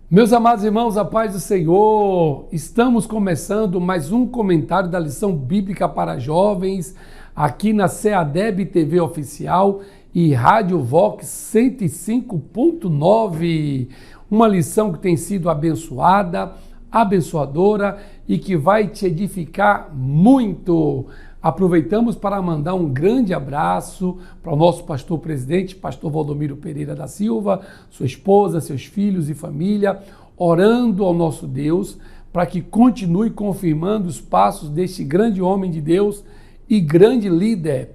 Meus amados irmãos, a paz do Senhor, estamos começando mais um comentário da lição bíblica para jovens, aqui na CEADEB TV Oficial e Rádio Vox 105.9, uma lição que tem sido abençoada, abençoadora e que vai te edificar muito. Aproveitamos para mandar um grande abraço para o nosso pastor presidente, pastor Valdomiro Pereira da Silva, sua esposa, seus filhos e família, orando ao nosso Deus para que continue confirmando os passos deste grande homem de Deus e grande líder.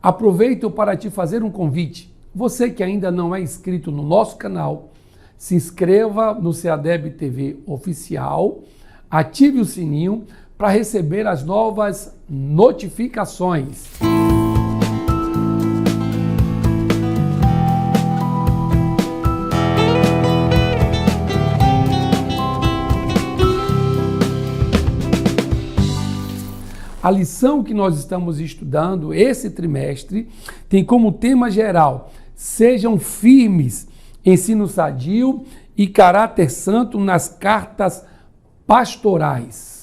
Aproveito para te fazer um convite. Você que ainda não é inscrito no nosso canal, se inscreva no CEADEB TV Oficial, ative o sininho para receber as novas notificações. A lição que nós estamos estudando esse trimestre tem como tema geral: sejam firmes, ensino sadio e caráter santo nas cartas pastorais.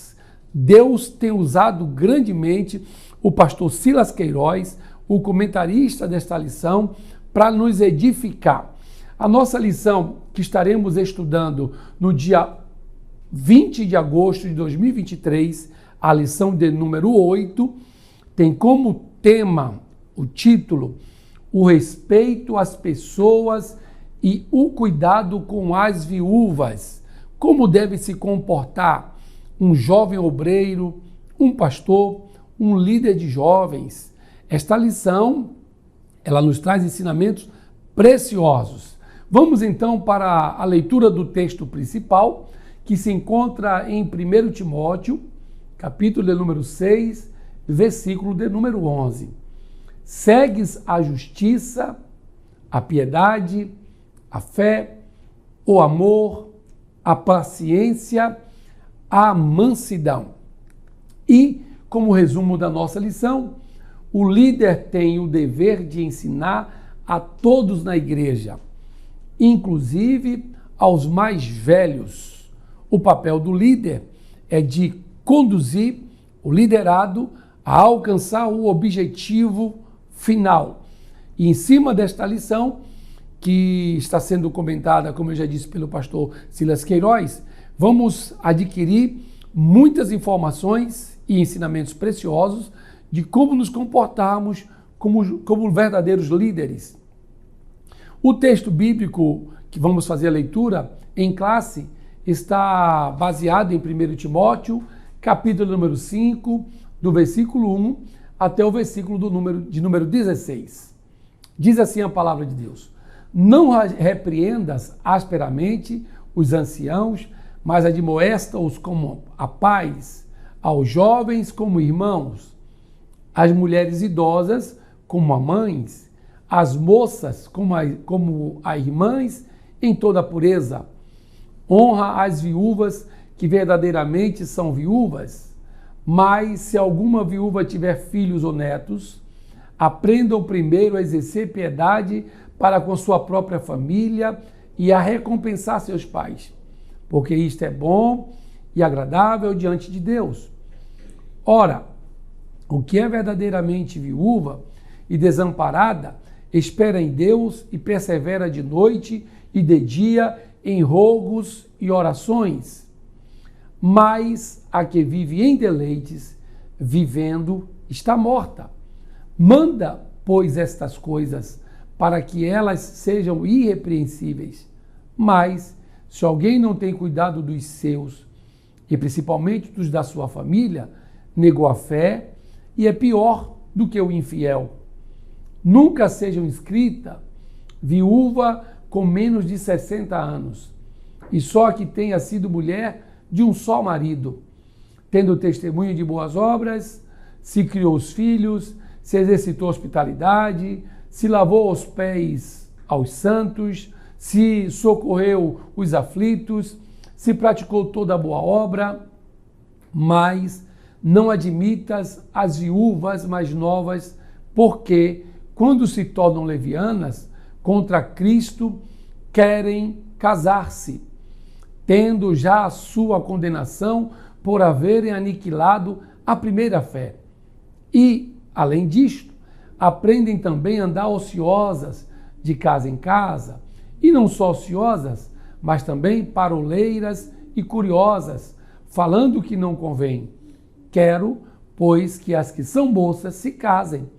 Deus tem usado grandemente o pastor Silas Queiroz, o comentarista desta lição, para nos edificar. A nossa lição, que estaremos estudando no dia 20 de agosto de 2023, a lição de número 8, tem como tema, o título, o respeito às pessoas e o cuidado com as viúvas. Como deve se comportar um jovem obreiro, um pastor, um líder de jovens. Esta lição, ela nos traz ensinamentos preciosos. Vamos então para a leitura do texto principal, que se encontra em 1 Timóteo, capítulo de número 6, versículo de número 11. Segues a justiça, a piedade, a fé, o amor, a paciência, a mansidão. E, como resumo da nossa lição, o líder tem o dever de ensinar a todos na igreja, inclusive aos mais velhos. O papel do líder é de conduzir o liderado a alcançar o objetivo final. E em cima desta lição, que está sendo comentada, como eu já disse, pelo pastor Silas Queiroz, vamos adquirir muitas informações e ensinamentos preciosos de como nos comportarmos como verdadeiros líderes. O texto bíblico que vamos fazer a leitura em classe está baseado em 1 Timóteo, capítulo número 5, do versículo 1 até o versículo de número 16. Diz assim a palavra de Deus: não repreendas asperamente os anciãos, mas admoesta-os como a pais, aos jovens como irmãos, às mulheres idosas como a mães, às moças como a irmãs em toda a pureza. Honra as viúvas que verdadeiramente são viúvas, mas se alguma viúva tiver filhos ou netos, aprendam primeiro a exercer piedade para com sua própria família e a recompensar seus pais, porque isto é bom e agradável diante de Deus. Ora, o que é verdadeiramente viúva e desamparada, espera em Deus e persevera de noite e de dia em rogos e orações. Mas a que vive em deleites, vivendo, está morta. Manda, pois, estas coisas, para que elas sejam irrepreensíveis. Mas, se alguém não tem cuidado dos seus, e principalmente dos da sua família, negou a fé e é pior do que o infiel. Nunca seja inscrita viúva com menos de 60 anos, e só que tenha sido mulher de um só marido, tendo testemunho de boas obras, se criou os filhos, se exercitou hospitalidade, se lavou os pés aos santos, se socorreu os aflitos, se praticou toda boa obra, mas não admitas as viúvas mais novas, porque, quando se tornam levianas, contra Cristo, querem casar-se, tendo já a sua condenação por haverem aniquilado a primeira fé. E, além disto, aprendem também a andar ociosas de casa em casa, e não só ociosas, mas também paroleiras e curiosas, falando o que não convém. Quero, pois, que as que são moças se casem,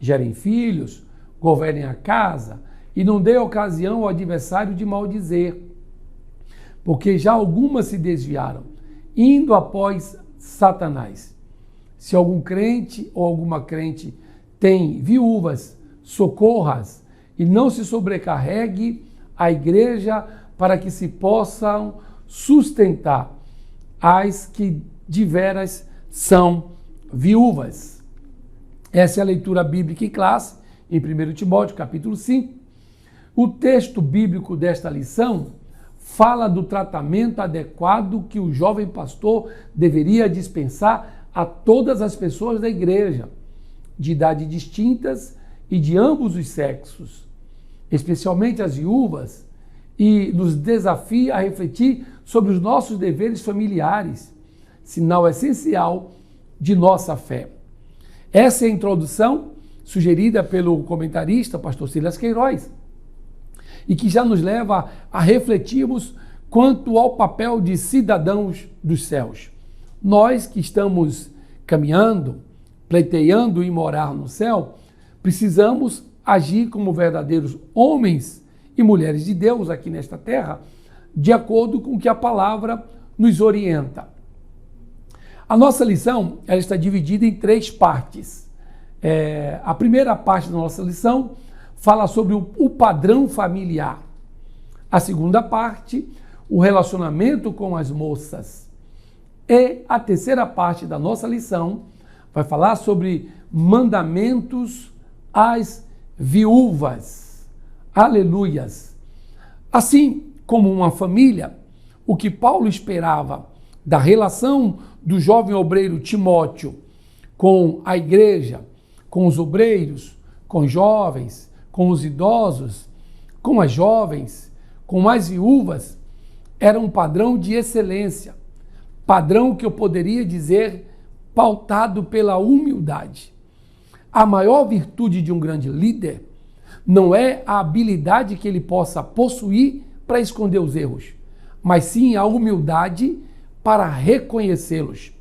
gerem filhos, governem a casa, e não dê ocasião ao adversário de maldizer, porque já algumas se desviaram, indo após Satanás. Se algum crente ou alguma crente tem viúvas, socorra-as, e não se sobrecarregue a igreja para que se possam sustentar as que de veras são viúvas. Essa é a leitura bíblica em classe, em 1 Timóteo, capítulo 5. O texto bíblico desta lição fala do tratamento adequado que o jovem pastor deveria dispensar a todas as pessoas da igreja, de idades distintas e de ambos os sexos, especialmente as viúvas, e nos desafia a refletir sobre os nossos deveres familiares, sinal essencial de nossa fé. Essa é a introdução sugerida pelo comentarista, pastor Silas Queiroz, e que já nos leva a refletirmos quanto ao papel de cidadãos dos céus. Nós que estamos caminhando, pleiteando em morar no céu, precisamos agir como verdadeiros homens e mulheres de Deus aqui nesta terra, de acordo com o que a palavra nos orienta. A nossa lição ela está dividida em 3 partes. A primeira parte da nossa lição fala sobre o padrão familiar. A segunda parte, o relacionamento com as moças. E a terceira parte da nossa lição vai falar sobre mandamentos às viúvas. Aleluias! Assim como uma família, o que Paulo esperava da relação do jovem obreiro Timóteo com a igreja, com os obreiros, com os jovens, com os idosos, com as jovens, com as viúvas, era um padrão de excelência, padrão que eu poderia dizer pautado pela humildade. A maior virtude de um grande líder não é a habilidade que ele possa possuir para esconder os erros, mas sim a humildade para reconhecê-los.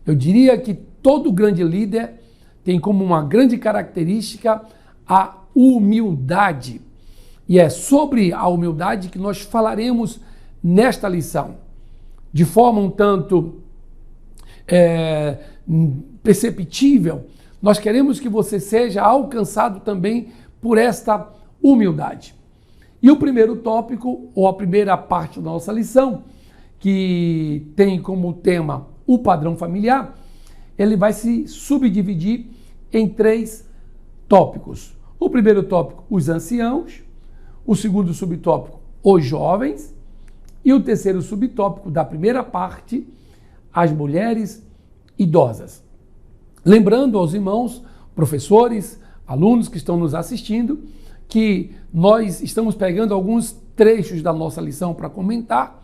Eu diria que todo grande líder tem como uma grande característica a humildade. E é sobre a humildade que nós falaremos nesta lição. De forma um tanto perceptível, nós queremos que você seja alcançado também por esta humildade. E o primeiro tópico, ou a primeira parte da nossa lição, que tem como tema o padrão familiar, ele vai se subdividir em 3 tópicos. O primeiro tópico, os anciãos. O segundo subtópico, os jovens. E o terceiro subtópico da primeira parte, as mulheres idosas. Lembrando aos irmãos, professores, alunos que estão nos assistindo, que nós estamos pegando alguns trechos da nossa lição para comentar,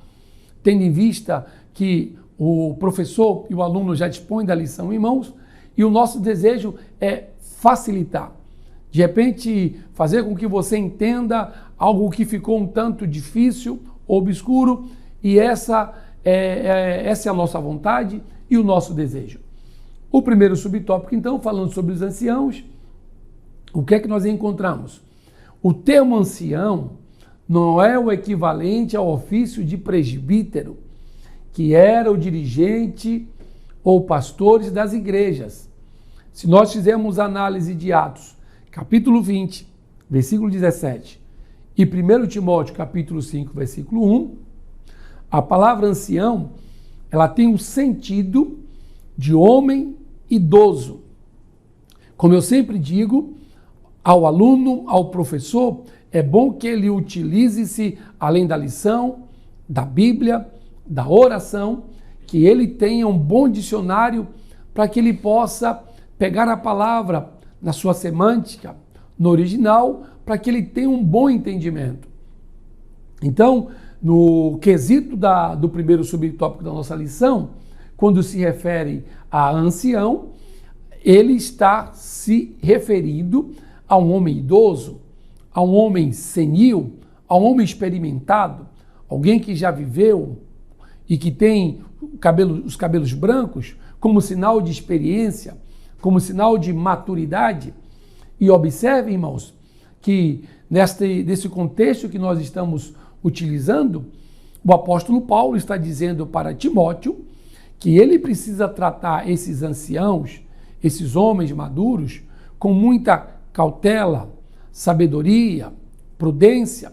tendo em vista que o professor e o aluno já dispõem da lição em mãos, e o nosso desejo é facilitar. De repente, fazer com que você entenda algo que ficou um tanto difícil, obscuro, e essa é a nossa vontade e o nosso desejo. O primeiro subtópico, então, falando sobre os anciãos, o que é que nós encontramos? O termo ancião não é o equivalente ao ofício de presbítero, que era o dirigente ou pastores das igrejas. Se nós fizermos análise de Atos, capítulo 20, versículo 17, e 1 Timóteo, capítulo 5, versículo 1, a palavra ancião, ela tem o sentido de homem idoso. Como eu sempre digo, ao aluno, ao professor, é bom que ele utilize-se, além da lição, da Bíblia, da oração, que ele tenha um bom dicionário para que ele possa pegar a palavra na sua semântica, no original, para que ele tenha um bom entendimento. Então, no quesito do primeiro subtópico da nossa lição, quando se refere a ancião, ele está se referindo a um homem idoso, a um homem senil, a um homem experimentado, alguém que já viveu e que tem os cabelos brancos como sinal de experiência, como sinal de maturidade. E observe, irmãos, que nesse contexto que nós estamos utilizando, o apóstolo Paulo está dizendo para Timóteo que ele precisa tratar esses anciãos, esses homens maduros, com muita cautela, sabedoria, prudência.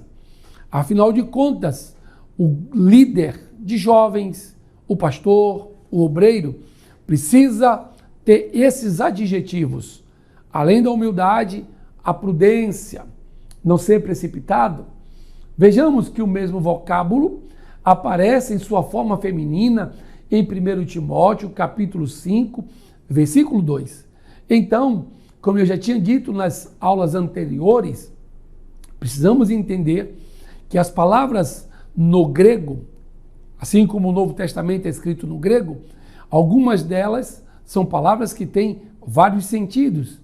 Afinal de contas, o líder de jovens, o pastor, o obreiro, precisa ter esses adjetivos. Além da humildade, a prudência, não ser precipitado. Vejamos que o mesmo vocábulo aparece em sua forma feminina em 1 Timóteo, capítulo 5, versículo 2. Então, como eu já tinha dito nas aulas anteriores, precisamos entender que as palavras no grego, assim como o Novo Testamento é escrito no grego, algumas delas são palavras que têm vários sentidos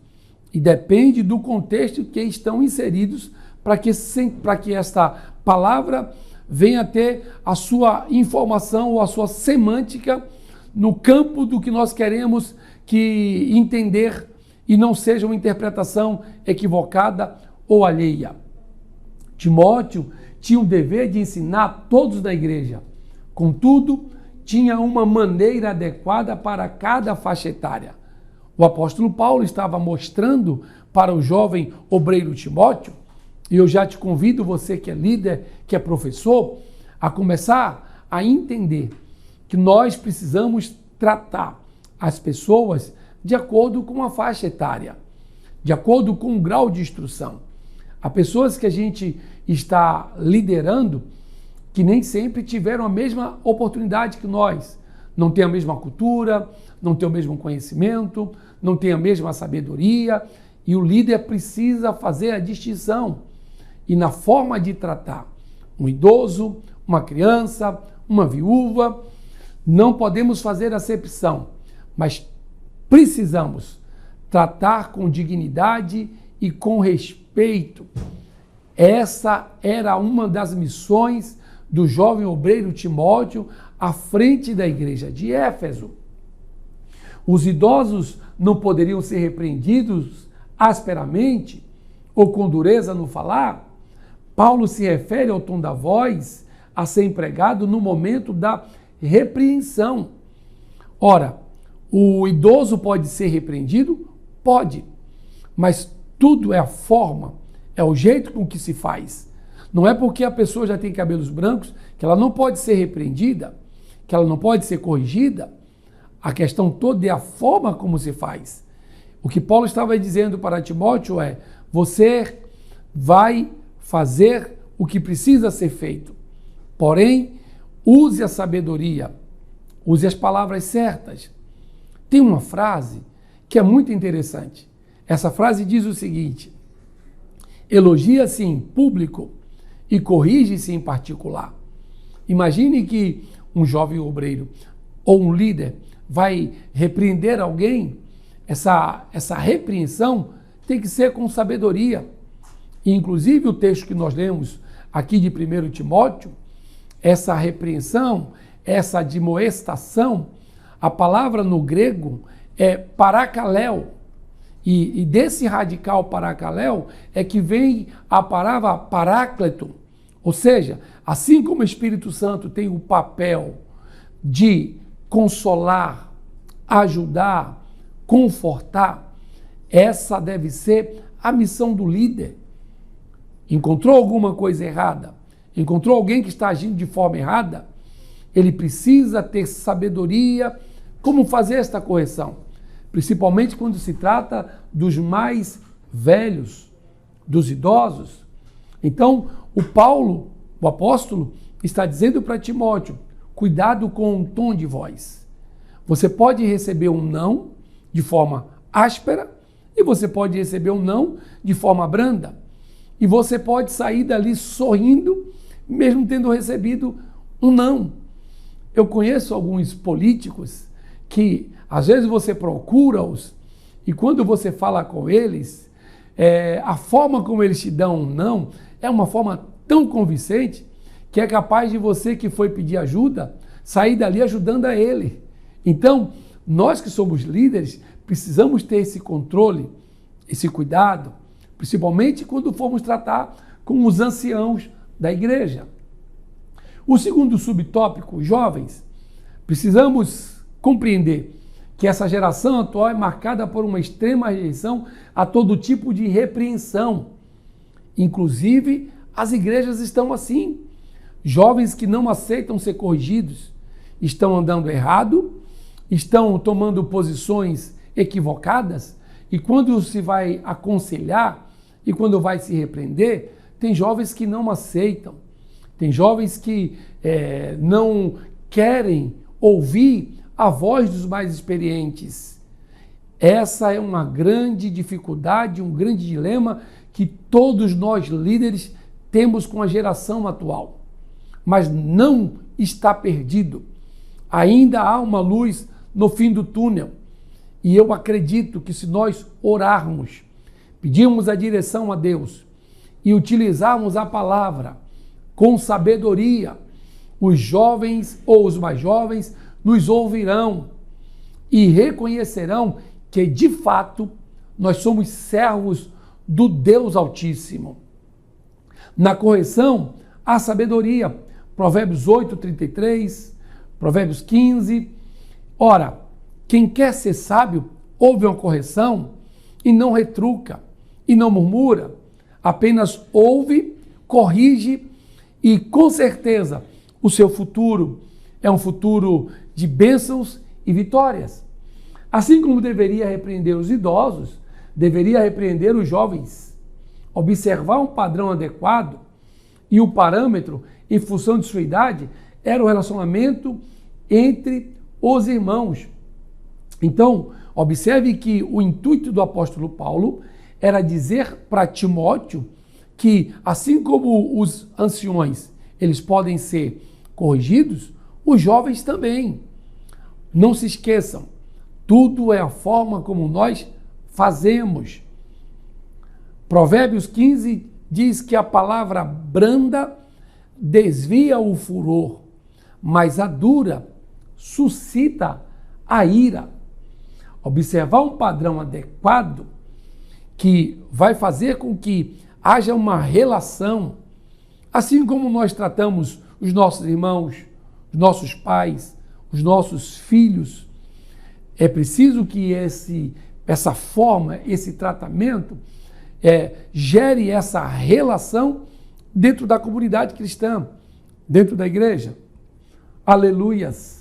e depende do contexto que estão inseridos para que esta palavra venha ter a sua informação ou a sua semântica no campo do que nós queremos que entender e não seja uma interpretação equivocada ou alheia. Timóteo tinha o dever de ensinar todos da igreja. Contudo, tinha uma maneira adequada para cada faixa etária. O apóstolo Paulo estava mostrando para o jovem obreiro Timóteo, e eu já te convido, você que é líder, que é professor, a começar a entender que nós precisamos tratar as pessoas de acordo com a faixa etária, de acordo com o grau de instrução. Há pessoas que a gente está liderando que nem sempre tiveram a mesma oportunidade que nós. Não tem a mesma cultura, não tem o mesmo conhecimento, não tem a mesma sabedoria, e o líder precisa fazer a distinção. E na forma de tratar um idoso, uma criança, uma viúva, não podemos fazer acepção, mas precisamos tratar com dignidade e com respeito. Essa era uma das missões do jovem obreiro Timóteo à frente da igreja de Éfeso. Os idosos não poderiam ser repreendidos asperamente ou com dureza no falar. Paulo se refere ao tom da voz a ser empregado no momento da repreensão. Ora, o idoso pode ser repreendido? Pode, mas tudo é a forma, é o jeito com que se faz. Não é porque a pessoa já tem cabelos brancos que ela não pode ser repreendida, que ela não pode ser corrigida. A questão toda é a forma como se faz. O que Paulo estava dizendo para Timóteo é: você vai fazer o que precisa ser feito. Porém, use a sabedoria, use as palavras certas. Tem uma frase que é muito interessante. Essa frase diz o seguinte: elogia-se em público e corrige-se em particular. Imagine que um jovem obreiro ou um líder vai repreender alguém. Essa repreensão tem que ser com sabedoria. E, inclusive, o texto que nós lemos aqui de 1 Timóteo, essa repreensão, essa admoestação, a palavra no grego é parakaléu. E desse radical parakaléu é que vem a palavra paráclito. Ou seja, assim como o Espírito Santo tem o papel de consolar, ajudar, confortar, essa deve ser a missão do líder. Encontrou alguma coisa errada? Encontrou alguém que está agindo de forma errada? Ele precisa ter sabedoria como fazer esta correção, principalmente quando se trata dos mais velhos, dos idosos. Então, o apóstolo, está dizendo para Timóteo: cuidado com o tom de voz. Você pode receber um não de forma áspera e você pode receber um não de forma branda. E você pode sair dali sorrindo, mesmo tendo recebido um não. Eu conheço alguns políticos que, às vezes, você procura-os e quando você fala com eles, a forma como eles te dão um não é uma forma tão convincente que é capaz de você que foi pedir ajuda sair dali ajudando a ele. Então, nós que somos líderes precisamos ter esse controle, esse cuidado, principalmente quando formos tratar com os anciãos da igreja. O segundo subtópico, jovens, precisamos compreender que essa geração atual é marcada por uma extrema rejeição a todo tipo de repreensão. Inclusive, as igrejas estão assim. Jovens que não aceitam ser corrigidos, estão andando errado, estão tomando posições equivocadas, e quando se vai aconselhar e quando vai se repreender, tem jovens que não aceitam, tem jovens que não querem ouvir a voz dos mais experientes. Essa é uma grande dificuldade, um grande dilema que todos nós líderes temos com a geração atual. Mas não está perdido. Ainda há uma luz no fim do túnel. E eu acredito que se nós orarmos, pedirmos a direção a Deus e utilizarmos a palavra com sabedoria, os jovens ou os mais jovens nos ouvirão e reconhecerão que, de fato, nós somos servos do Deus Altíssimo. Na correção, há sabedoria. Provérbios 8:33, Provérbios 15. Ora, quem quer ser sábio, ouve uma correção e não retruca, e não murmura, apenas ouve, corrige e, com certeza, o seu futuro é um futuro de bênçãos e vitórias. Assim como deveria repreender os idosos, deveria repreender os jovens. Observar um padrão adequado e o parâmetro em função de sua idade era o relacionamento entre os irmãos. Então, observe que o intuito do apóstolo Paulo era dizer para Timóteo que, assim como os anciões, eles podem ser corrigidos, os jovens também. Não se esqueçam, tudo é a forma como nós fazemos. Provérbios 15 diz que a palavra branda desvia o furor, mas a dura suscita a ira. Observar um padrão adequado que vai fazer com que haja uma relação, assim como nós tratamos os nossos irmãos, os nossos pais, os nossos filhos. É preciso que essa forma, esse tratamento, gere essa relação dentro da comunidade cristã, dentro da igreja. Aleluias!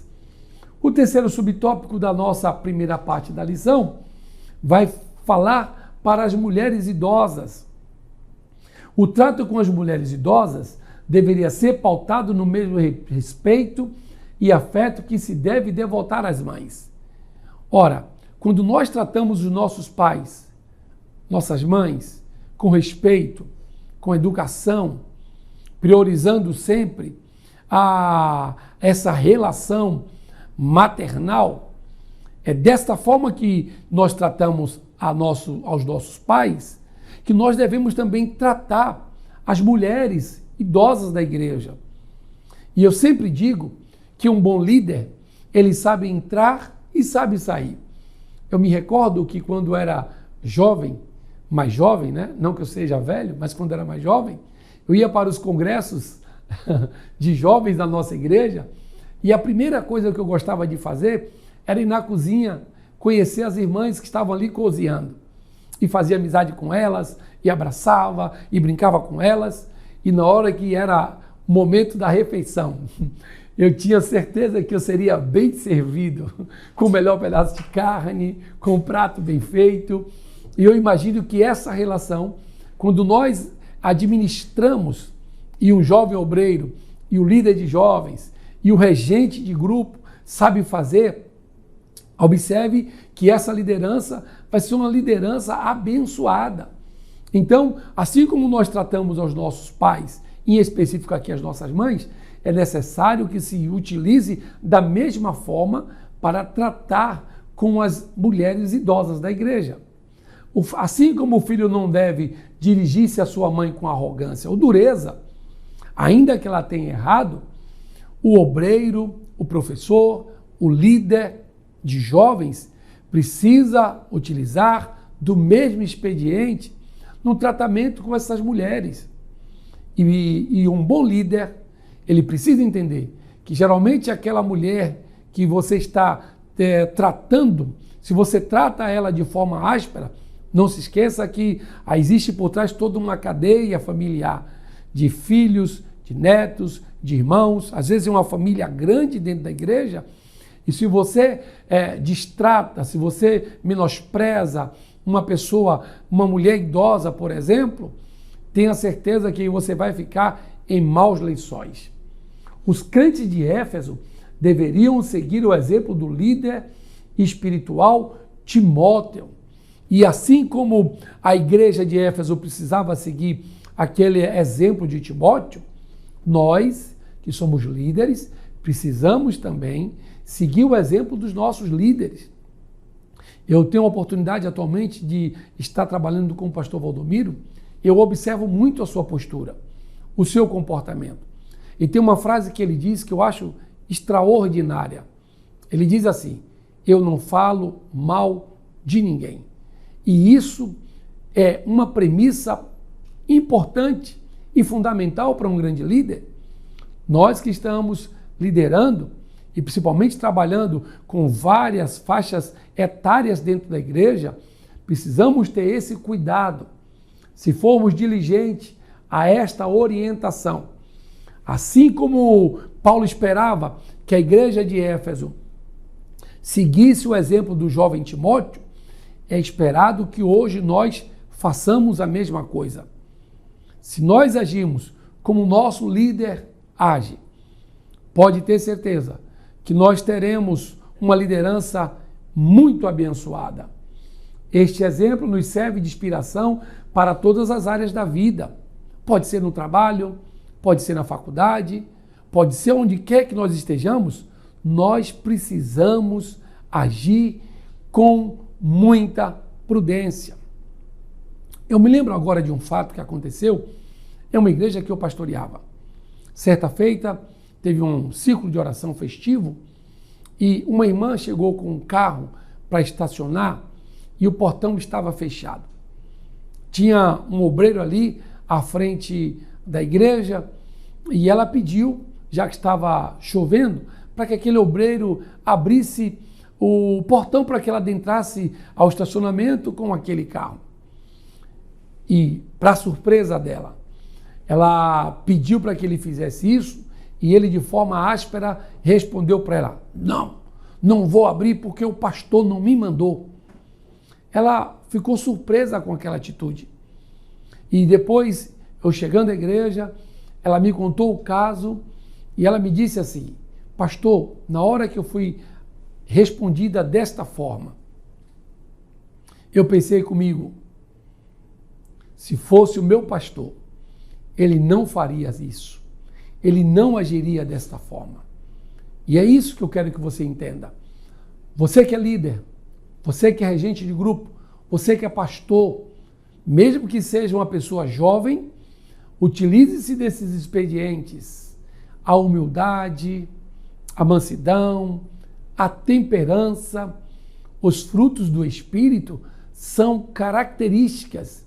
O terceiro subtópico da nossa primeira parte da lição vai falar para as mulheres idosas. O trato com as mulheres idosas deveria ser pautado no mesmo respeito e afeto que se deve devotar às mães. Ora, quando nós tratamos os nossos pais, nossas mães, com respeito, com educação, priorizando sempre essa relação maternal, é desta forma que nós tratamos aos nossos pais, que nós devemos também tratar as mulheres idosas da igreja. E eu sempre digo que um bom líder, ele sabe entrar e sabe sair. Eu me recordo que quando era jovem, mais jovem, né? Não que eu seja velho, mas quando era mais jovem, eu ia para os congressos de jovens da nossa igreja e a primeira coisa que eu gostava de fazer era ir na cozinha, conhecer as irmãs que estavam ali cozinhando. E fazia amizade com elas, e abraçava, e brincava com elas. E na hora que era o momento da refeição, eu tinha certeza que eu seria bem servido, com o melhor pedaço de carne, com um prato bem feito. E eu imagino que essa relação, quando nós administramos, e um jovem obreiro, e o líder de jovens, e o regente de grupo sabe fazer, observe que essa liderança vai ser uma liderança abençoada. Então, assim como nós tratamos aos nossos pais em específico aqui as nossas mães, é necessário que se utilize da mesma forma para tratar com as mulheres idosas da igreja. Assim como o filho não deve dirigir-se à sua mãe com arrogância ou dureza, ainda que ela tenha errado, o obreiro, o professor, o líder de jovens precisa utilizar do mesmo expediente no tratamento com essas mulheres. E um bom líder, ele precisa entender que geralmente aquela mulher que você está tratando, se você trata ela de forma áspera, não se esqueça que existe por trás toda uma cadeia familiar de filhos, de netos, de irmãos, às vezes é uma família grande dentro da igreja, e se você distrata, se você menospreza uma pessoa, uma mulher idosa, por exemplo, tenha certeza que você vai ficar em maus lençóis. Os crentes de Éfeso deveriam seguir o exemplo do líder espiritual Timóteo. E assim como a igreja de Éfeso precisava seguir aquele exemplo de Timóteo, nós, que somos líderes, precisamos também seguir o exemplo dos nossos líderes. Eu tenho a oportunidade atualmente de estar trabalhando com o pastor Valdomiro. Eu observo muito a sua postura, o seu comportamento. E tem uma frase que ele diz que eu acho extraordinária. Ele diz assim: eu não falo mal de ninguém. E isso é uma premissa importante e fundamental para um grande líder. Nós que estamos liderando e principalmente trabalhando com várias faixas etárias dentro da igreja, precisamos ter esse cuidado. Se formos diligentes a esta orientação, assim como Paulo esperava que a igreja de Éfeso seguisse o exemplo do jovem Timóteo, é esperado que hoje nós façamos a mesma coisa. Se nós agimos como o nosso líder age, pode ter certeza que nós teremos uma liderança muito abençoada. Este exemplo nos serve de inspiração para todas as áreas da vida. Pode ser no trabalho, pode ser na faculdade, pode ser onde quer que nós estejamos, nós precisamos agir com muita prudência. Eu me lembro agora de um fato que aconteceu em uma igreja que eu pastoreava. Certa feita, teve um círculo de oração festivo e uma irmã chegou com um carro para estacionar e o portão estava fechado. Tinha um obreiro ali à frente da igreja e ela pediu, já que estava chovendo, para que aquele obreiro abrisse o portão para que ela adentrasse ao estacionamento com aquele carro. E, para surpresa dela, ela pediu para que ele fizesse isso e ele, de forma áspera, respondeu para ela: não vou abrir porque o pastor não me mandou. Ela ficou surpresa com aquela atitude. E depois, eu chegando à igreja, ela me contou o caso e ela me disse assim: pastor, na hora que eu fui respondida desta forma, eu pensei comigo, se fosse o meu pastor, ele não faria isso, ele não agiria desta forma. E é isso que eu quero que você entenda. Você que é líder, você que é regente de grupo, você que é pastor, mesmo que seja uma pessoa jovem, utilize-se desses expedientes, a humildade, a mansidão, a temperança. Os frutos do Espírito são características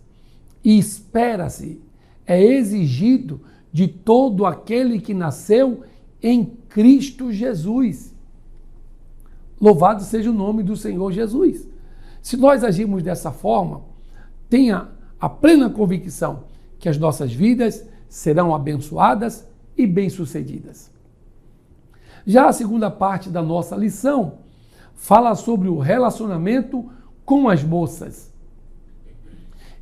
e espera-se, é exigido de todo aquele que nasceu em Cristo Jesus. Louvado seja o nome do Senhor Jesus. Se nós agirmos dessa forma, tenha a plena convicção que as nossas vidas serão abençoadas e bem-sucedidas. Já a segunda parte da nossa lição fala sobre o relacionamento com as moças.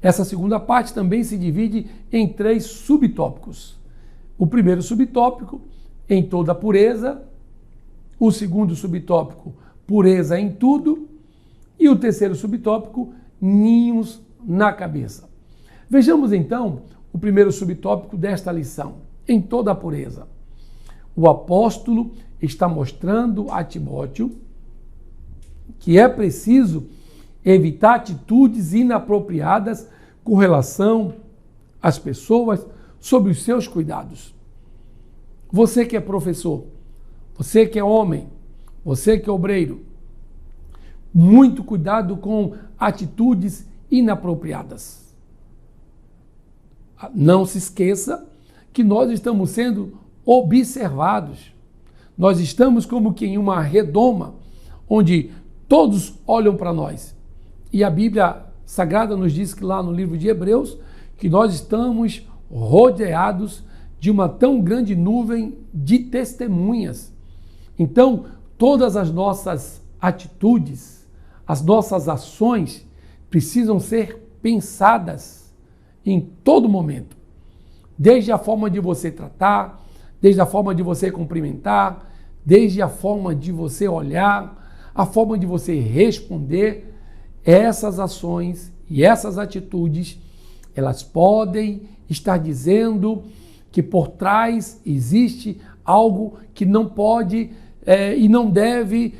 Essa segunda parte também se divide em 3 subtópicos. O primeiro subtópico, em toda pureza. O segundo subtópico, pureza em tudo. E o terceiro subtópico, ninhos na cabeça. Vejamos então o primeiro subtópico desta lição. em toda a pureza. O apóstolo está mostrando a Timóteo que é preciso evitar atitudes inapropriadas com relação às pessoas sob os seus cuidados. Você que é professor, você que é homem, você que é obreiro, muito cuidado com atitudes inapropriadas. Não se esqueça que nós estamos sendo observados. Nós estamos como que em uma redoma, onde todos olham para nós. E a Bíblia Sagrada nos diz que lá no livro de Hebreus, que nós estamos rodeados de uma tão grande nuvem de testemunhas. Então, todas as nossas atitudes, as nossas ações precisam ser pensadas em todo momento. Desde a forma de você tratar, desde a forma de você cumprimentar, desde a forma de você olhar, a forma de você responder. Essas ações e essas atitudes, elas podem estar dizendo que por trás existe algo que não pode e não deve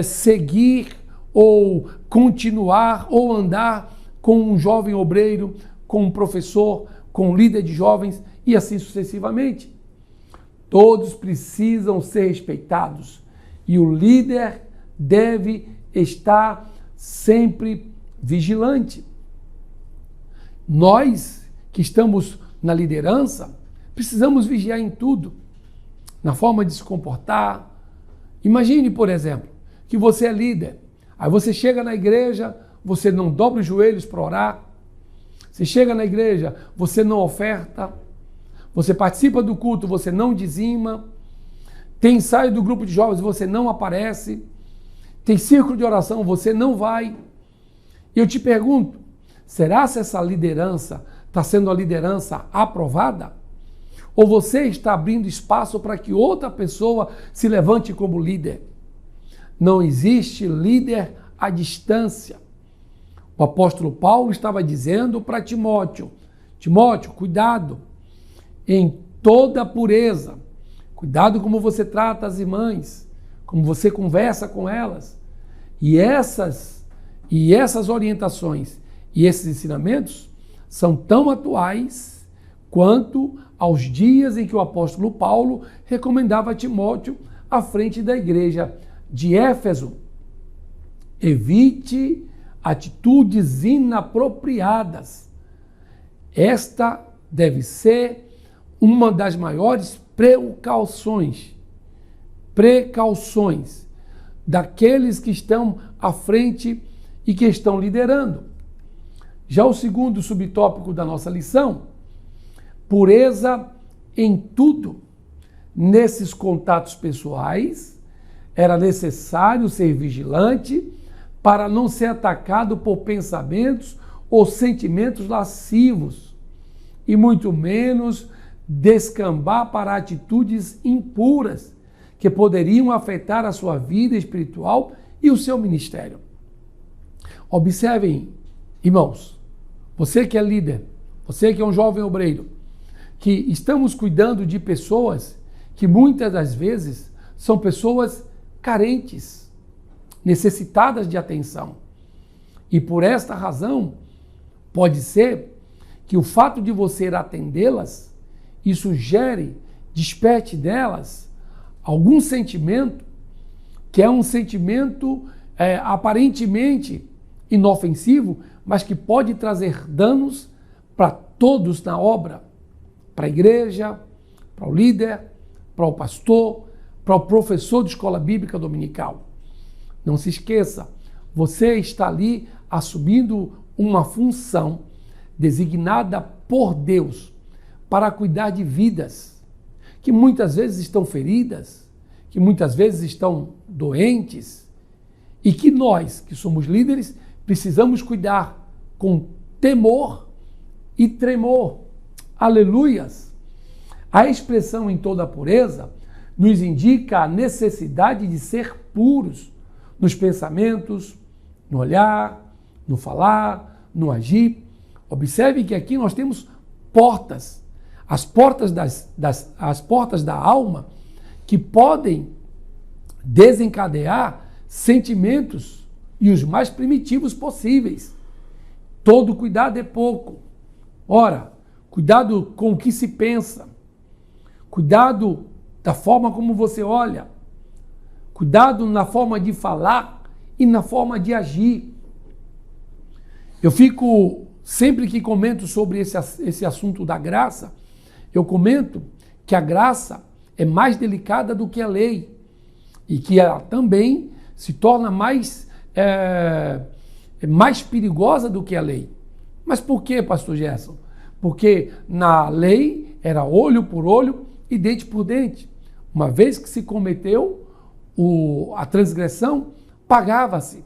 seguir ou continuar ou andar com um jovem obreiro, com um professor, com um líder de jovens e assim sucessivamente. Todos precisam ser respeitados e o líder deve estar sempre vigilante. Nós que estamos na liderança, precisamos vigiar em tudo, na forma de se comportar. Imagine, por exemplo, que você é líder, aí você chega na igreja, você não dobra os joelhos para orar, você chega na igreja, você não oferta, você participa do culto, você não dizima, tem ensaio do grupo de jovens, você não aparece, tem círculo de oração, você não vai. E eu te pergunto, será se essa liderança está sendo a liderança aprovada? Ou você está abrindo espaço para que outra pessoa se levante como líder? Não existe líder à distância. O apóstolo Paulo estava dizendo para Timóteo, Timóteo, cuidado em toda a pureza, cuidado como você trata as irmãs, como você conversa com elas. E essas orientações e esses ensinamentos são tão atuais quanto aos dias em que o apóstolo Paulo recomendava a Timóteo à frente da igreja de Éfeso. Evite atitudes inapropriadas. Esta deve ser uma das maiores precauções daqueles que estão à frente e que estão liderando. Já o segundo subtópico da nossa lição, pureza em tudo. Nesses contatos pessoais, era necessário ser vigilante para não ser atacado por pensamentos ou sentimentos lascivos, e muito menos descambar para atitudes impuras que poderiam afetar a sua vida espiritual e o seu ministério. Observem, irmãos, você que é líder, você que é um jovem obreiro, que estamos cuidando de pessoas que muitas das vezes são pessoas carentes, necessitadas de atenção. E por esta razão, pode ser que o fato de você atendê-las, isso desperte delas algum sentimento que é um sentimento aparentemente inofensivo, mas que pode trazer danos para todos na obra, para a igreja, para o líder, para o pastor, para o professor de escola bíblica dominical. Não se esqueça, você está ali assumindo uma função designada por Deus para cuidar de vidas que muitas vezes estão feridas, que muitas vezes estão doentes e que nós, que somos líderes, precisamos cuidar com temor e tremor. Aleluias! A expressão em toda a pureza nos indica a necessidade de ser puros nos pensamentos, no olhar, no falar, no agir. Observe que aqui nós temos portas. as portas da alma que podem desencadear sentimentos e os mais primitivos possíveis. Todo cuidado é pouco. Ora, cuidado com o que se pensa, cuidado da forma como você olha, cuidado na forma de falar e na forma de agir. Eu fico, sempre que comento sobre esse assunto da graça, eu comento que a graça é mais delicada do que a lei e que ela também se torna mais perigosa do que a lei. Mas por quê, pastor Gerson? Porque na lei era olho por olho e dente por dente. Uma vez que se cometeu a transgressão, pagava-se.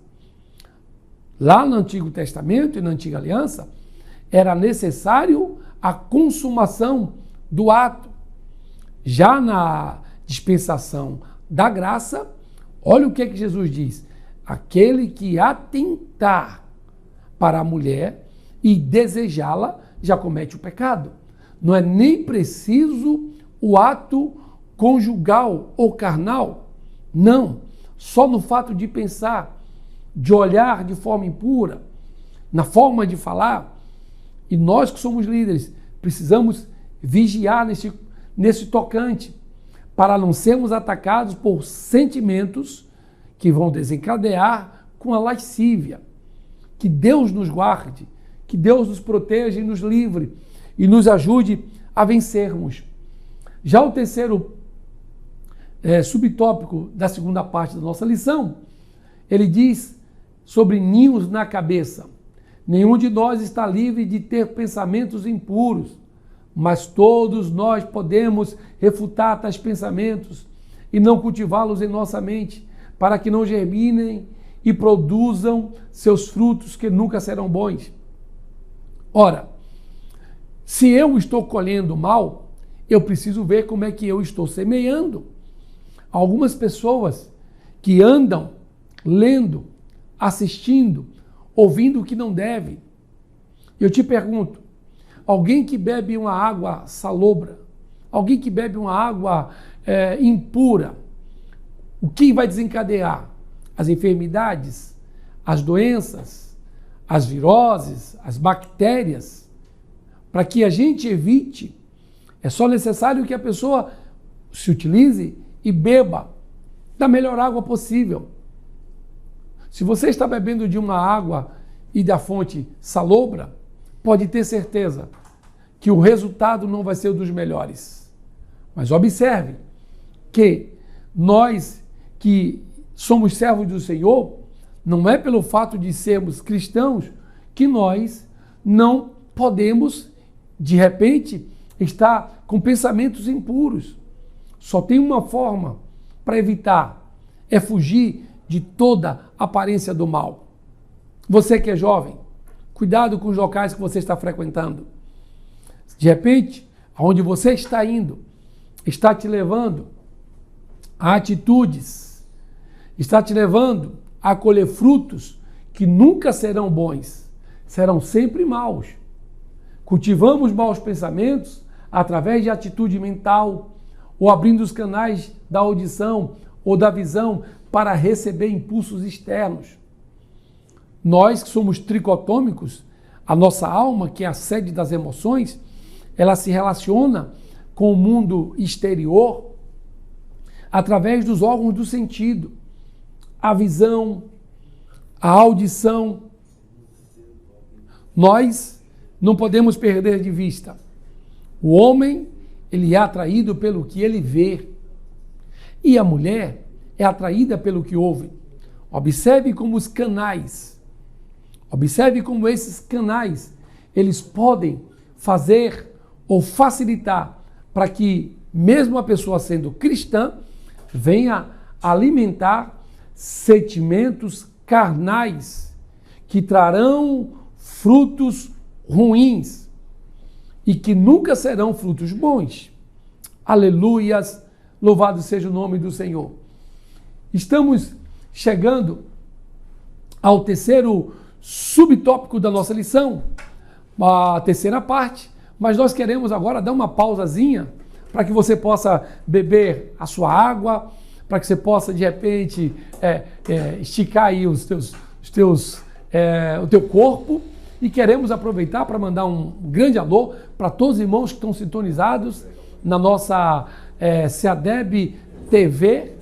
Lá no Antigo Testamento e na Antiga Aliança, era necessário a consumação do ato. Já na dispensação da graça, olha o que Jesus diz: aquele que atentar para a mulher e desejá-la, já comete o pecado. Não é nem preciso o ato conjugal ou carnal. Não. Só no fato de pensar, de olhar de forma impura, na forma de falar. E nós que somos líderes, precisamos vigiar nesse tocante, para não sermos atacados por sentimentos que vão desencadear com a lascívia. Que Deus nos guarde, que Deus nos proteja e nos livre e nos ajude a vencermos. Já o terceiro subtópico da segunda parte da nossa lição, ele diz sobre ninhos na cabeça. Nenhum de nós está livre de ter pensamentos impuros, mas todos nós podemos refutar tais pensamentos e não cultivá-los em nossa mente, para que não germinem e produzam seus frutos que nunca serão bons. Ora, se eu estou colhendo mal, eu preciso ver como é que eu estou semeando. Algumas pessoas que andam lendo, assistindo, ouvindo o que não deve. Eu te pergunto, alguém que bebe uma água salobra, alguém que bebe uma água impura, o que vai desencadear? As enfermidades, as doenças, as viroses, as bactérias. Para que a gente evite, é só necessário que a pessoa se utilize e beba da melhor água possível. Se você está bebendo de uma água e da fonte salobra, pode ter certeza que o resultado não vai ser dos melhores. Mas observe que nós que somos servos do Senhor, não é pelo fato de sermos cristãos que nós não podemos, de repente, estar com pensamentos impuros. Só tem uma forma para evitar, é fugir de toda aparência do mal. Você que é jovem, cuidado com os locais que você está frequentando. De repente, aonde você está indo, está te levando a atitudes, está te levando a colher frutos que nunca serão bons, serão sempre maus. Cultivamos maus pensamentos através de atitude mental, ou abrindo os canais da audição ou da visão para receber impulsos externos. Nós que somos tricotômicos, a nossa alma, que é a sede das emoções, ela se relaciona com o mundo exterior através dos órgãos do sentido, a visão, a audição. Nós não podemos perder de vista. O homem, ele é atraído pelo que ele vê. E a mulher é atraída pelo que ouve. Observe como os canais, observe como esses canais, eles podem fazer ou facilitar para que, mesmo a pessoa sendo cristã, venha alimentar sentimentos carnais que trarão frutos ruins e que nunca serão frutos bons. Aleluias, louvado seja o nome do Senhor. Estamos chegando ao terceiro subtópico da nossa lição, a terceira parte, mas nós queremos agora dar uma pausazinha para que você possa beber a sua água, para que você possa, de repente, esticar aí o teu corpo. E queremos aproveitar para mandar um grande alô para todos os irmãos que estão sintonizados na nossa SEADEB TV,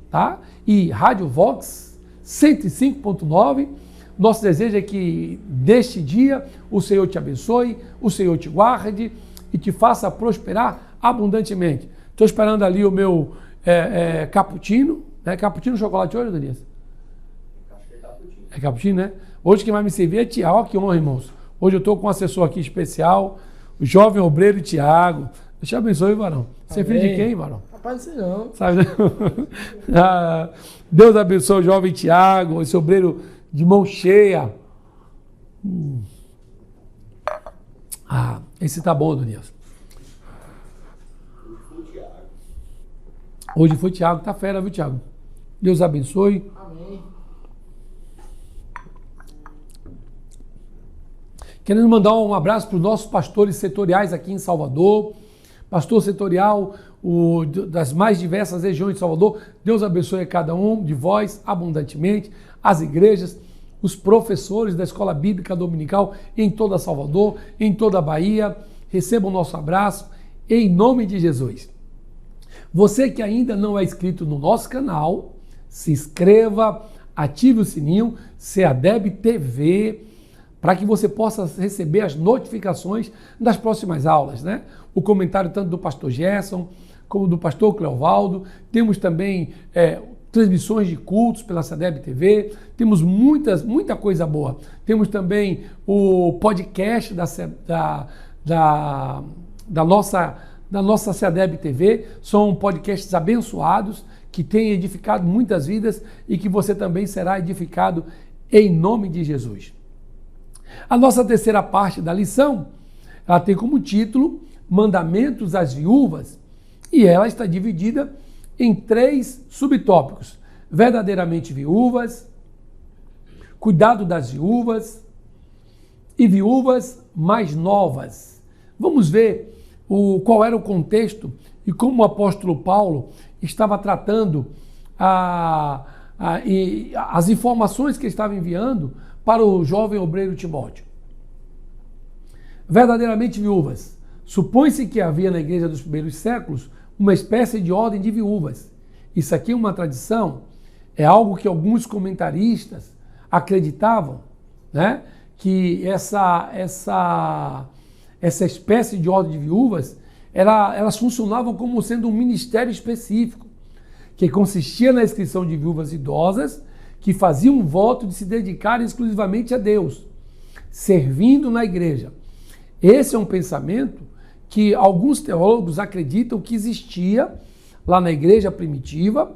tá? E Rádio Vox 105.9. Nosso desejo é que neste dia o Senhor te abençoe, o Senhor te guarde e te faça prosperar abundantemente. Estou esperando ali o meu cappuccino, né? Cappuccino chocolate hoje, Daniel? Acho que é cappuccino. É cappuccino, né? Hoje quem vai me servir é Tiago. Olha que honra, irmãos. Hoje eu estou com um assessor aqui especial, o jovem obreiro Tiago. Deus te abençoe, varão. Você é filho de quem, varão? Rapaz, não sei não. Sabe, né? Deus abençoe o jovem Tiago, esse obreiro de mão cheia. Esse tá bom, Daniel. Hoje foi Tiago, tá fera, viu, Tiago? Deus abençoe. Amém. Querendo mandar um abraço para os nossos pastores setoriais aqui em Salvador. Pastor setorial das mais diversas regiões de Salvador. Deus abençoe a cada um de vós abundantemente. As igrejas, os professores da Escola Bíblica Dominical em toda Salvador, em toda a Bahia. Recebam o nosso abraço em nome de Jesus. Você que ainda não é inscrito no nosso canal, se inscreva, ative o sininho, SEADEB TV, para que você possa receber as notificações das próximas aulas, né? O comentário tanto do pastor Gerson, como do pastor Cleovaldo. Temos também transmissões de cultos pela SEADEB TV, temos muita coisa boa. Temos também o podcast da nossa SEADEB TV. São podcasts abençoados que têm edificado muitas vidas e que você também será edificado em nome de Jesus. A nossa terceira parte da lição, ela tem como título Mandamentos às Viúvas, e ela está dividida em 3 subtópicos: verdadeiramente viúvas, cuidado das viúvas e viúvas mais novas. Vamos ver qual era o contexto e como o apóstolo Paulo estava tratando as informações que ele estava enviando para o jovem obreiro Timóteo. Verdadeiramente viúvas. Supõe-se que havia na igreja dos primeiros séculos uma espécie de ordem de viúvas. Isso aqui é uma tradição, é algo que alguns comentaristas acreditavam, né? Que essa espécie de ordem de viúvas, elas funcionavam como sendo um ministério específico, que consistia na inscrição de viúvas idosas que faziam um voto de se dedicar exclusivamente a Deus, servindo na igreja. Esse é um pensamento que alguns teólogos acreditam que existia lá na igreja primitiva,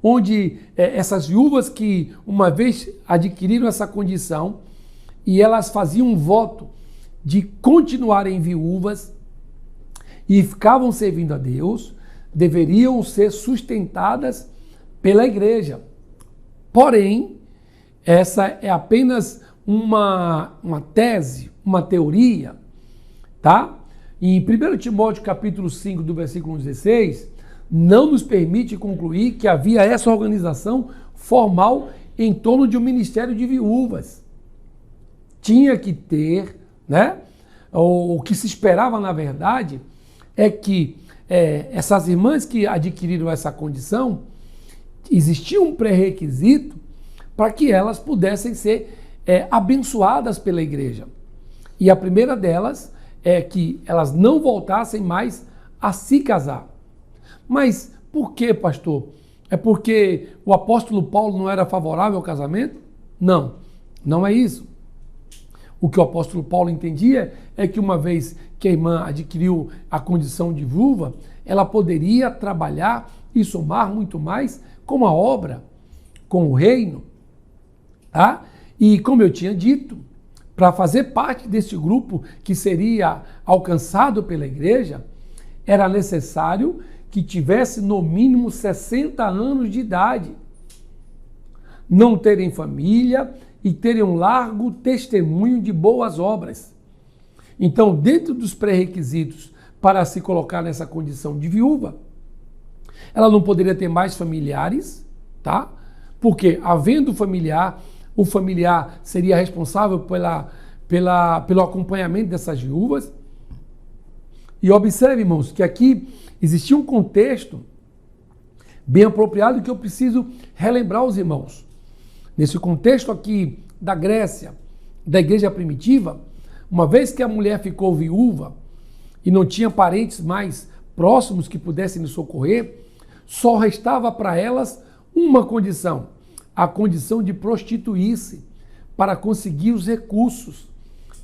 onde essas viúvas que uma vez adquiriram essa condição e elas faziam um voto de continuarem viúvas e ficavam servindo a Deus, deveriam ser sustentadas pela igreja. Porém, essa é apenas uma tese, uma teoria, tá? Em 1 Timóteo capítulo 5, do versículo 16, não nos permite concluir que havia essa organização formal em torno de um ministério de viúvas. Tinha que ter, né? O que se esperava, na verdade, é que essas irmãs que adquiriram essa condição, existia um pré-requisito para que elas pudessem ser abençoadas pela igreja. E a primeira delas é que elas não voltassem mais a se casar. Mas por que, pastor? É porque o apóstolo Paulo não era favorável ao casamento? Não, não é isso. O que o apóstolo Paulo entendia é que uma vez que a irmã adquiriu a condição de viúva, ela poderia trabalhar e somar muito mais com a obra, com o reino. Tá? E como eu tinha dito, para fazer parte desse grupo que seria alcançado pela igreja, era necessário que tivesse no mínimo 60 anos de idade, não terem família e terem um largo testemunho de boas obras. Então, dentro dos pré-requisitos para se colocar nessa condição de viúva, ela não poderia ter mais familiares, tá? Porque, havendo familiar, o familiar seria responsável pelo acompanhamento dessas viúvas. E observe, irmãos, que aqui existia um contexto bem apropriado que eu preciso relembrar aos irmãos. Nesse contexto aqui da Grécia, da igreja primitiva, uma vez que a mulher ficou viúva e não tinha parentes mais próximos que pudessem lhe socorrer, só restava para elas uma condição, a condição de prostituir-se para conseguir os recursos.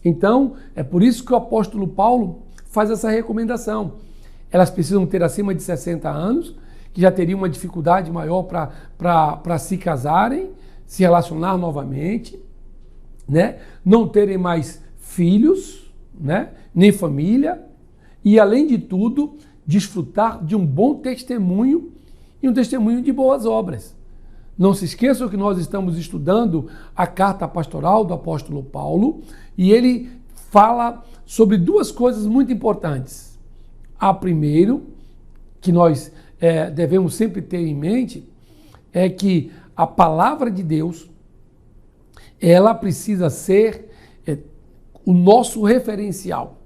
Então, é por isso que o apóstolo Paulo faz essa recomendação. Elas precisam ter acima de 60 anos, que já teriam uma dificuldade maior para se casarem, se relacionar novamente, né? Não terem mais filhos, né? Nem família, e além de tudo, desfrutar de um bom testemunho e um testemunho de boas obras. Não se esqueçam que nós estamos estudando a carta pastoral do apóstolo Paulo e ele fala sobre duas coisas muito importantes. A primeiro, que nós devemos sempre ter em mente, é que a palavra de Deus, ela precisa ser o nosso referencial.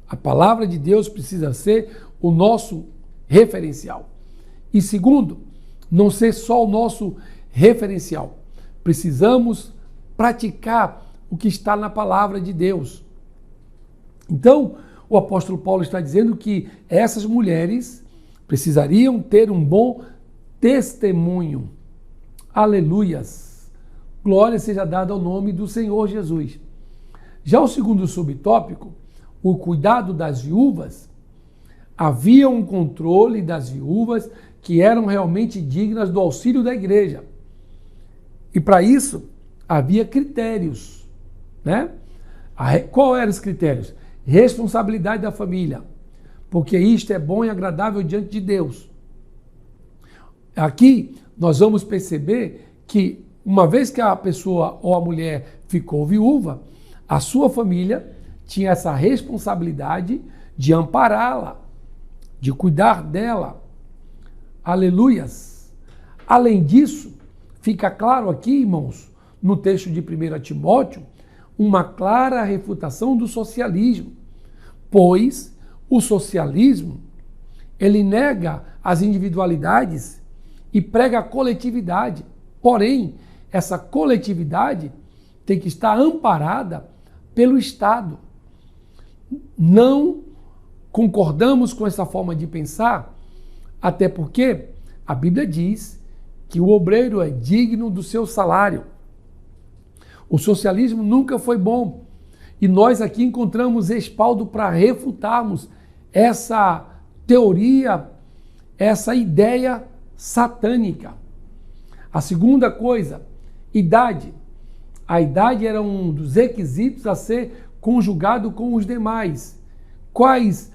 A palavra de Deus precisa ser o nosso referencial. E segundo, não ser só o nosso referencial. Precisamos praticar o que está na palavra de Deus. Então, o apóstolo Paulo está dizendo que essas mulheres precisariam ter um bom testemunho. Aleluias! Glória seja dada ao nome do Senhor Jesus. Já o segundo subtópico, o cuidado das viúvas, havia um controle das viúvas que eram realmente dignas do auxílio da igreja. E para isso, havia critérios, né? Qual eram os critérios? Responsabilidade da família, porque isto é bom e agradável diante de Deus. Aqui, nós vamos perceber que, uma vez que a pessoa ou a mulher ficou viúva, a sua família tinha essa responsabilidade de ampará-la, de cuidar dela. Aleluias! Além disso, fica claro aqui, irmãos, no texto de 1 Timóteo, uma clara refutação do socialismo, pois o socialismo, ele nega as individualidades e prega a coletividade. Porém, essa coletividade tem que estar amparada pelo Estado. Não concordamos com essa forma de pensar, até porque a Bíblia diz que o obreiro é digno do seu salário. O socialismo nunca foi bom. E nós aqui encontramos respaldo para refutarmos essa teoria, essa ideia satânica. A segunda coisa, idade. A idade era um dos requisitos a ser conjugado com os demais. Quais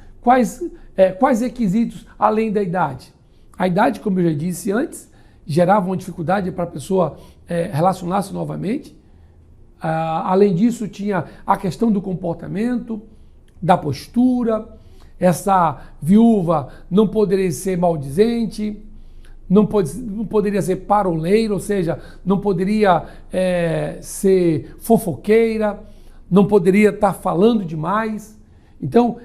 requisitos além da idade? A idade, como eu já disse antes, gerava uma dificuldade para a pessoa relacionar-se novamente. Além disso, tinha a questão do comportamento, da postura. Essa viúva não poderia ser maldizente, não poderia ser paroleira, ou seja, não poderia ser fofoqueira, não poderia estar falando demais. Então,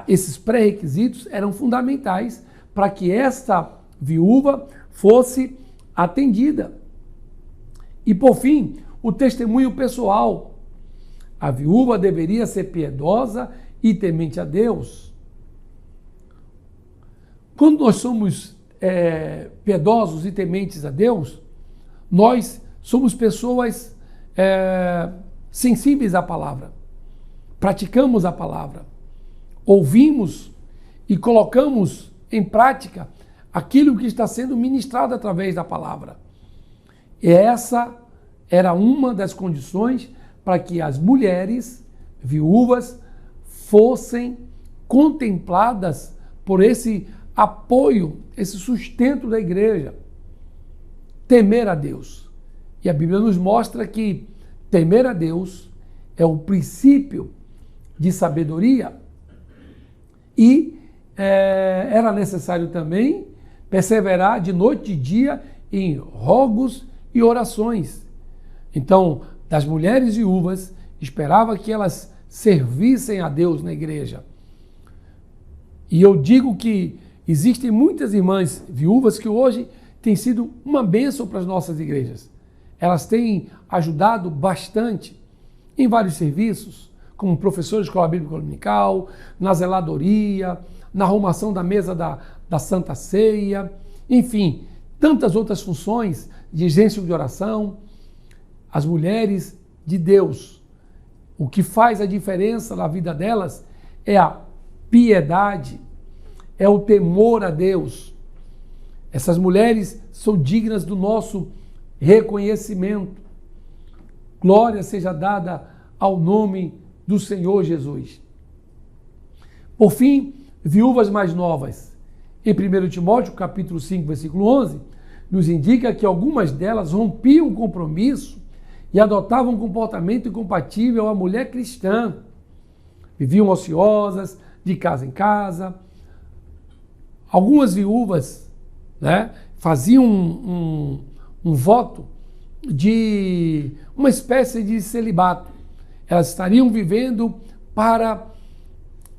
esses pré-requisitos eram fundamentais para que esta viúva fosse atendida. E, por fim, o testemunho pessoal. A viúva deveria ser piedosa e temente a Deus. Quando nós somos piedosos e tementes a Deus, nós somos pessoas sensíveis à palavra, praticamos a palavra, ouvimos e colocamos em prática aquilo que está sendo ministrado através da palavra. E essa era uma das condições para que as mulheres viúvas fossem contempladas por esse apoio, esse sustento da igreja. Temer a Deus. E a Bíblia nos mostra que temer a Deus é o princípio de sabedoria. E era necessário também perseverar de noite e dia em rogos e orações. Então, das mulheres viúvas, esperava que elas servissem a Deus na igreja. E eu digo que existem muitas irmãs viúvas que hoje têm sido uma bênção para as nossas igrejas. Elas têm ajudado bastante em vários serviços, como professores de escola bíblica dominical, na zeladoria, na arrumação da mesa da Santa Ceia, enfim, tantas outras funções de agência de oração. As mulheres de Deus, o que faz a diferença na vida delas é a piedade, é o temor a Deus. Essas mulheres são dignas do nosso reconhecimento. Glória seja dada ao nome do Senhor Jesus. Por fim, viúvas mais novas. Em 1 Timóteo, capítulo 5, versículo 11, nos indica que algumas delas rompiam o compromisso e adotavam um comportamento incompatível à mulher cristã. Viviam ociosas, de casa em casa. Algumas viúvas, faziam um voto de uma espécie de celibato. Elas estariam vivendo para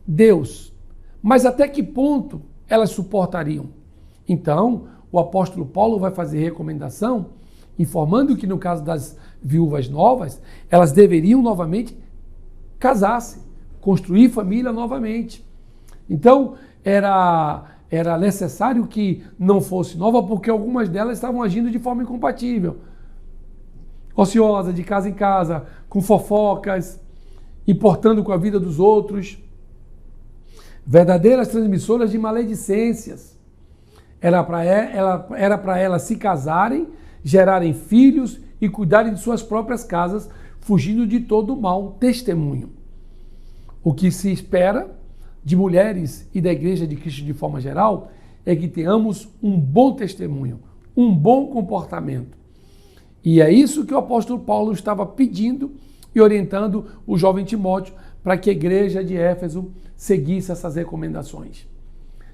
Deus. Mas até que ponto elas suportariam? Então, o apóstolo Paulo vai fazer recomendação, informando que no caso das viúvas novas, elas deveriam novamente casar-se, construir família novamente. Então, era necessário que não fosse nova, porque algumas delas estavam agindo de forma incompatível. Ociosa, de casa em casa, com fofocas, importando com a vida dos outros. Verdadeiras transmissoras de maledicências. Era para elas se casarem, gerarem filhos e cuidarem de suas próprias casas, fugindo de todo o mau testemunho. O que se espera de mulheres e da Igreja de Cristo de forma geral é que tenhamos um bom testemunho, um bom comportamento. E é isso que o apóstolo Paulo estava pedindo e orientando o jovem Timóteo para que a igreja de Éfeso seguisse essas recomendações.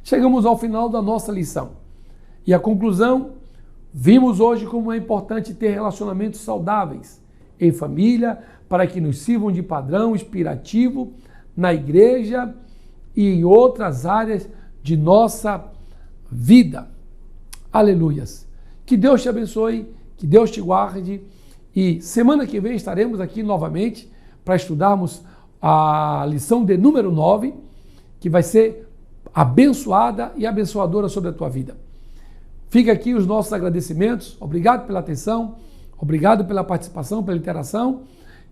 Chegamos ao final da nossa lição. E a conclusão, vimos hoje como é importante ter relacionamentos saudáveis em família, para que nos sirvam de padrão inspirativo na igreja e em outras áreas de nossa vida. Aleluias. Que Deus te abençoe, que Deus te guarde, e semana que vem estaremos aqui novamente para estudarmos a lição de número 9, que vai ser abençoada e abençoadora sobre a tua vida. Fica aqui os nossos agradecimentos. Obrigado pela atenção, obrigado pela participação, pela interação,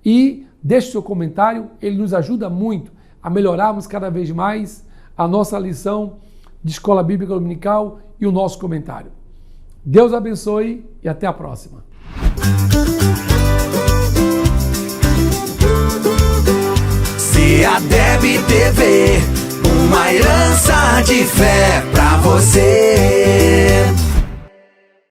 e deixe seu comentário, ele nos ajuda muito a melhorarmos cada vez mais a nossa lição de Escola Bíblica Dominical e o nosso comentário. Deus abençoe e até a próxima. CEADEB TV, uma herança de fé pra você.